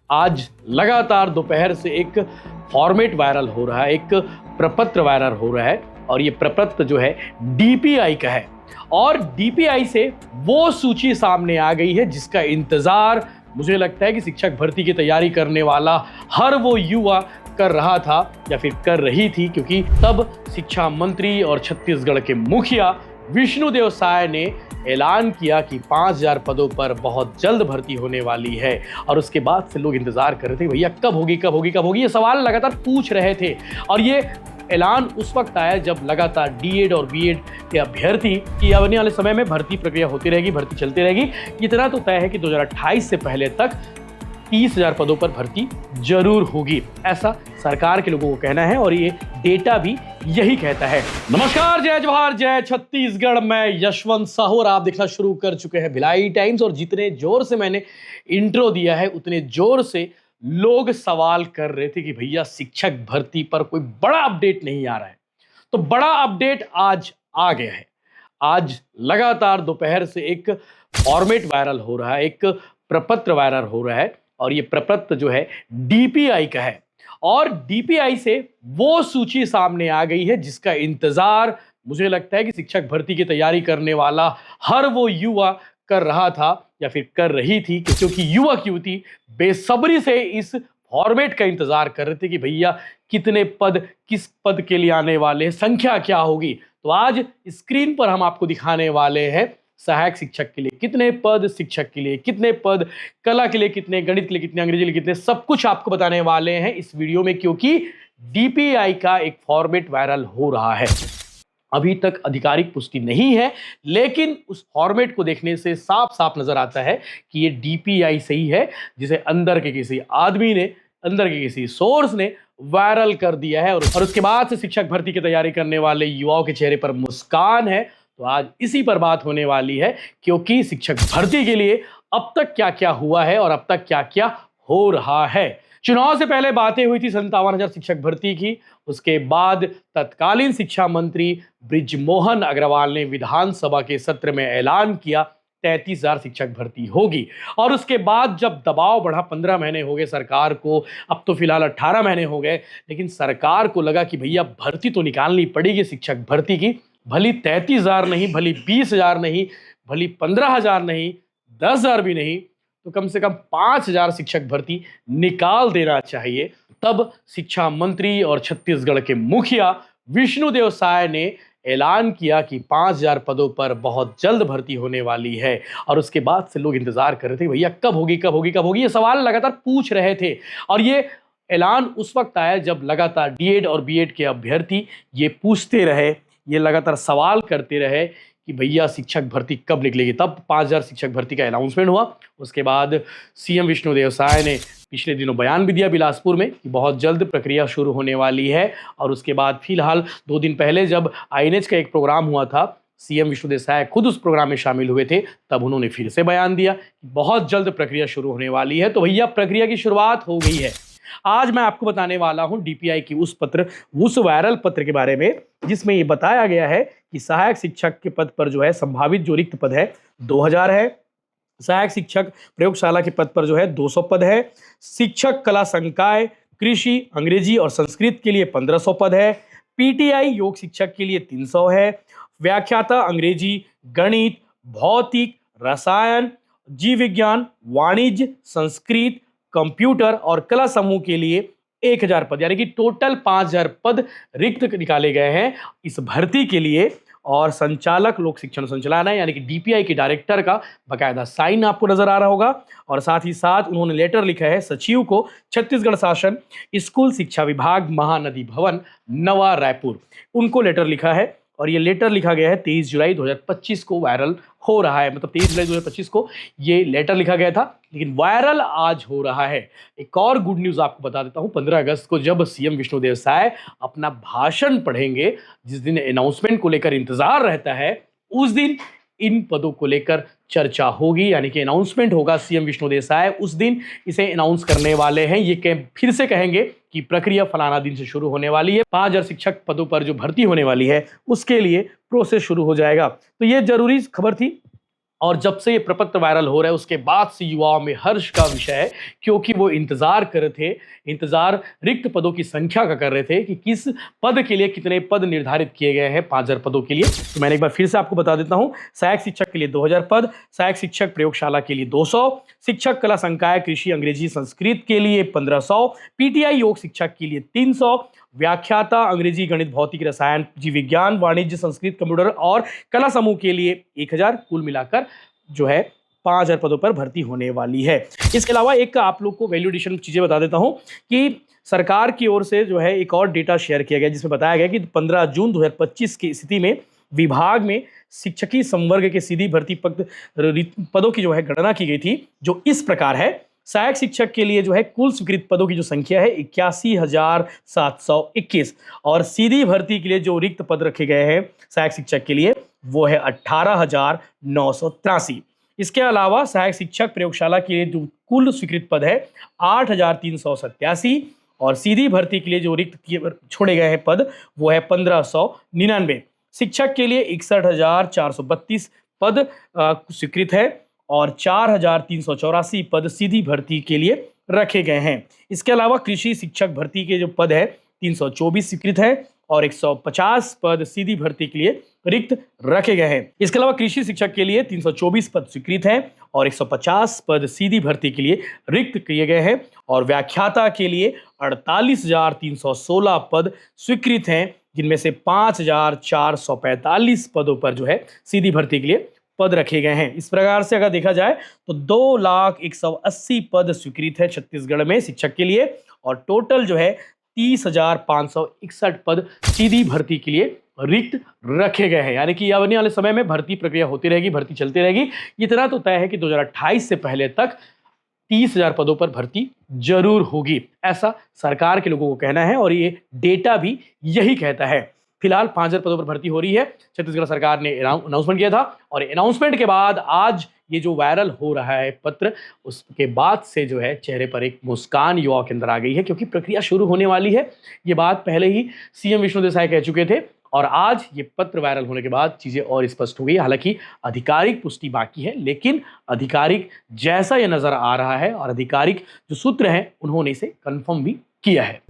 आज लगातार दोपहर से एक फॉर्मेट वायरल हो रहा है, एक प्रपत्र वायरल हो रहा है और ये प्रपत्र जो है डीपीआई का है और डीपीआई से वो सूची सामने आ गई है जिसका इंतजार मुझे लगता है कि शिक्षक भर्ती की तैयारी करने वाला हर वो युवा कर रहा था या फिर कर रही थी, क्योंकि तब शिक्षा मंत्री और छत्तीसगढ़ के मुखिया विष्णुदेव साय ने ऐलान किया कि 5000 पदों पर बहुत जल्द भर्ती होने वाली है। और उसके बाद से लोग इंतजार कर रहे थे भैया कब होगी कब होगी कब होगी, ये सवाल लगातार पूछ रहे थे। और ये ऐलान उस वक्त आया जब लगातार डीएड और बीएड के अभ्यर्थी की आने वाले समय में भर्ती प्रक्रिया होती रहेगी, भर्ती चलती रहेगी। इतना तो तय है कि 2028 से पहले तक 30,000 पदों पर भर्ती जरूर होगी, ऐसा सरकार के लोगों को कहना है और ये डेटा भी यही कहता है। नमस्कार, जय जवाहर, जय छत्तीसगढ़। मैं यशवंत साहू और आप देखना शुरू कर चुके हैं भिलाई टाइम्स। और जितने जोर से मैंने इंट्रो दिया है उतने जोर से लोग सवाल कर रहे थे कि भैया शिक्षक भर्ती पर कोई बड़ा अपडेट नहीं आ रहा है। तो बड़ा अपडेट आज आ गया है। आज लगातार दोपहर से एक फॉर्मेट वायरल हो रहा है, एक प्रपत्र वायरल हो रहा है और ये प्रपत्र जो है डीपीआई का है और डीपीआई से वो सूची सामने आ गई है जिसका इंतजार मुझे लगता है कि शिक्षक भर्ती की तैयारी करने वाला हर वो युवा कर रहा था या फिर कर रही थी, क्योंकि युवक युवती बेसब्री से इस फॉर्मेट का इंतजार कर रहे थे कि भैया कितने पद किस पद के लिए आने वाले हैं, संख्या क्या होगी। तो आज स्क्रीन पर हम आपको दिखाने वाले हैं सहायक शिक्षक के लिए कितने पद, शिक्षक के लिए कितने पद, कला के लिए कितने, गणित के लिए कितने, अंग्रेजी के लिए कितने, सब कुछ आपको बताने वाले हैं इस वीडियो में, क्योंकि डीपीआई का एक फॉर्मेट वायरल हो रहा है। अभी तक आधिकारिक पुष्टि नहीं है, लेकिन उस फॉर्मेट को देखने से साफ साफ नजर आता है कि ये डीपीआई सही है, जिसे अंदर के किसी आदमी ने, अंदर के किसी सोर्स ने वायरल कर दिया है। और उसके बाद से शिक्षक भर्ती की तैयारी करने वाले युवाओं के चेहरे पर मुस्कान है। तो आज इसी पर बात होने वाली है, क्योंकि शिक्षक भर्ती के लिए अब तक क्या क्या हुआ है और अब तक क्या क्या हो रहा है। चुनाव से पहले बातें हुई थी 57,000 शिक्षक भर्ती की। उसके बाद तत्कालीन शिक्षा मंत्री बृजमोहन अग्रवाल ने विधानसभा के सत्र में ऐलान किया 33,000 शिक्षक भर्ती होगी। और उसके बाद जब दबाव बढ़ा, 15 महीने हो गए सरकार को, अब तो फिलहाल 18 महीने हो गए, लेकिन सरकार को लगा कि भैया भर्ती तो निकालनी पड़ेगी शिक्षक भर्ती की। भली 33,000 नहीं, भली 20,000 नहीं, भली 15,000 नहीं, 10,000 भी नहीं, तो कम से कम 5,000 शिक्षक भर्ती निकाल देना चाहिए। तब शिक्षा मंत्री और छत्तीसगढ़ के मुखिया विष्णुदेव साय ने ऐलान किया कि 5,000 पदों पर बहुत जल्द भर्ती होने वाली है। और उसके बाद से लोग इंतजार कर रहे थे भैया कब होगी कब होगी कब होगी, ये सवाल लगातार पूछ रहे थे। और ये ऐलान उस वक्त आया जब लगातार डीएड और बीएड के अभ्यर्थी ये पूछते रहे, ये लगातार सवाल करते रहे कि भैया शिक्षक भर्ती कब निकलेगी। तब 5,000 शिक्षक भर्ती का अनाउंसमेंट हुआ। उसके बाद सीएम विष्णुदेव साय ने पिछले दिनों बयान भी दिया बिलासपुर में कि बहुत जल्द प्रक्रिया शुरू होने वाली है। और उसके बाद फिलहाल 2 दिन पहले जब आईएनएच का एक प्रोग्राम हुआ था, सीएम विष्णुदेव साय खुद उस प्रोग्राम में शामिल हुए थे, तब उन्होंने फिर से बयान दिया कि बहुत जल्द प्रक्रिया शुरू होने वाली है। तो भैया प्रक्रिया की शुरुआत हो गई है। आज मैं आपको बताने वाला हूं डीपीआई की उस वायरल पत्र के बारे में जिसमें ये बताया गया है कि सहायक शिक्षक के पद पर जो है संभावित जो रिक्त पद है 2000 है। सहायक शिक्षक प्रयोगशाला के पद पर जो है 200 पद है। शिक्षक कला संकाय, कृषि, अंग्रेजी और संस्कृत के लिए 1500 पद है। पीटीआई योग शिक्षक के लिए 300 है। व्याख्याता अंग्रेजी, गणित, भौतिक, रसायन, जीव विज्ञान, वाणिज्य, संस्कृत, कंप्यूटर और कला समूह के लिए 1000 पद, यानी कि टोटल 5,000 पद रिक्त निकाले गए हैं इस भर्ती के लिए। और संचालक लोक शिक्षण संचालनालय यानी कि डीपीआई के डायरेक्टर का बकायदा साइन आपको नजर आ रहा होगा। और साथ ही साथ उन्होंने लेटर लिखा है सचिव को, छत्तीसगढ़ शासन, स्कूल शिक्षा विभाग, महानदी भवन, नवा रायपुर, उनको लेटर लिखा है। और ये लेटर लिखा गया है 23 जुलाई 2025 को वायरल हो रहा है, मतलब 23 जुलाई 2025 को ये लेटर लिखा गया था, लेकिन वायरल आज हो रहा है। एक और गुड न्यूज़ आपको बता देता हूँ, 15 अगस्त को जब सीएम विष्णुदेव साय अपना भाषण पढ़ेंगे, जिस दिन अनाउंसमेंट को लेकर इंतजार रहता है, उस दिन इन पदों को लेकर चर्चा होगी, यानी कि अनाउंसमेंट होगा। सीएम विष्णुदेव साय उस दिन इसे अनाउंस करने वाले हैं। ये फिर से कहेंगे कि प्रक्रिया फलाना दिन से शुरू होने वाली है, 5,000 शिक्षक पदों पर जो भर्ती होने वाली है उसके लिए प्रोसेस शुरू हो जाएगा। तो ये जरूरी खबर थी और जब से ये प्रपत्र वायरल हो रहा है उसके बाद से युवाओं में हर्ष का विषय है, क्योंकि वो इंतजार कर रहे थे, इंतजार रिक्त पदों की संख्या का कर रहे थे कि किस पद के लिए कितने पद निर्धारित किए गए हैं 5000 पदों के लिए। तो मैंने एक बार फिर से आपको बता देता हूं, सहायक शिक्षक के लिए 2000 पद, सहायक शिक्षक प्रयोगशाला के लिए 200, शिक्षक कला संकाय कृषि अंग्रेजी संस्कृत के लिए 1500, पीटीआई योग शिक्षक के लिए 300, व्याख्याता अंग्रेजी गणित भौतिक रसायन जीव विज्ञान वाणिज्य संस्कृत कंप्यूटर और कला समूह के लिए 1000, कुल मिलाकर जो है 5000 पदों पर भर्ती होने वाली है। इसके अलावा एक आप लोग को वैल्यू एडिशन चीजें बता देता हूं कि सरकार की ओर से जो है एक और डेटा शेयर किया गया जिसमें बताया गया कि 15 जून 2025 की स्थिति में विभाग में शिक्षकी संवर्ग के सीधी भर्ती पदों की जो है गणना की गई थी, जो इस प्रकार है। सहायक शिक्षक के लिए जो है कुल स्वीकृत पदों की जो संख्या है 81,721 और सीधी भर्ती के लिए जो रिक्त पद रखे गए हैं सहायक शिक्षक के लिए वो है 18,983। इसके अलावा सहायक शिक्षक प्रयोगशाला के लिए जो कुल स्वीकृत पद है 8,387 और सीधी भर्ती के लिए जो रिक्त छोड़े गए हैं पद वो है 1599। शिक्षक के लिए 61,432 पद स्वीकृत है और 4,384 पद सीधी भर्ती के लिए रखे गए हैं। इसके अलावा कृषि शिक्षक भर्ती के जो पद है 324 स्वीकृत है और 150 पद सीधी भर्ती के लिए रिक्त रखे गए हैं। इसके अलावा कृषि शिक्षक के लिए 324 पद स्वीकृत हैं और 150 पद सीधी भर्ती के लिए रिक्त किए गए हैं और व्याख्याता के लिए 48,316 पद स्वीकृत हैं, जिनमें से 5,445 पदों पर जो है सीधी भर्ती के लिए पद रखे गए हैं। इस प्रकार से अगर देखा जाए तो 2,180 पद स्वीकृत है छत्तीसगढ़ में शिक्षक के लिए और टोटल जो है 30,561 पद सीधी भर्ती के लिए रिक्त रखे गए हैं। यानी कि आने वाले समय में भर्ती प्रक्रिया होती रहेगी, भर्ती चलती रहेगी। इतना तो तय है कि 2028 से पहले तक 30,000 पदों पर भर्ती जरूर होगी, ऐसा सरकार के लोगों को कहना है और ये डेटा भी यही कहता है। फिलहाल 5000 पदों पर भर्ती हो रही है, छत्तीसगढ़ सरकार ने अनाउंसमेंट किया था और अनाउंसमेंट के बाद आज ये जो वायरल हो रहा है पत्र, उसके बाद से जो है चेहरे पर एक मुस्कान युवाओं के अंदर आ गई है, क्योंकि प्रक्रिया शुरू होने वाली है। ये बात पहले ही सीएम विष्णुदेव साय कह चुके थे और आज ये पत्र वायरल होने के बाद चीज़ें और स्पष्ट हो गई। हालांकि आधिकारिक पुष्टि बाकी है, लेकिन आधिकारिक जैसा ये नज़र आ रहा है और आधिकारिक जो सूत्र हैं उन्होंने इसे कन्फर्म भी किया है।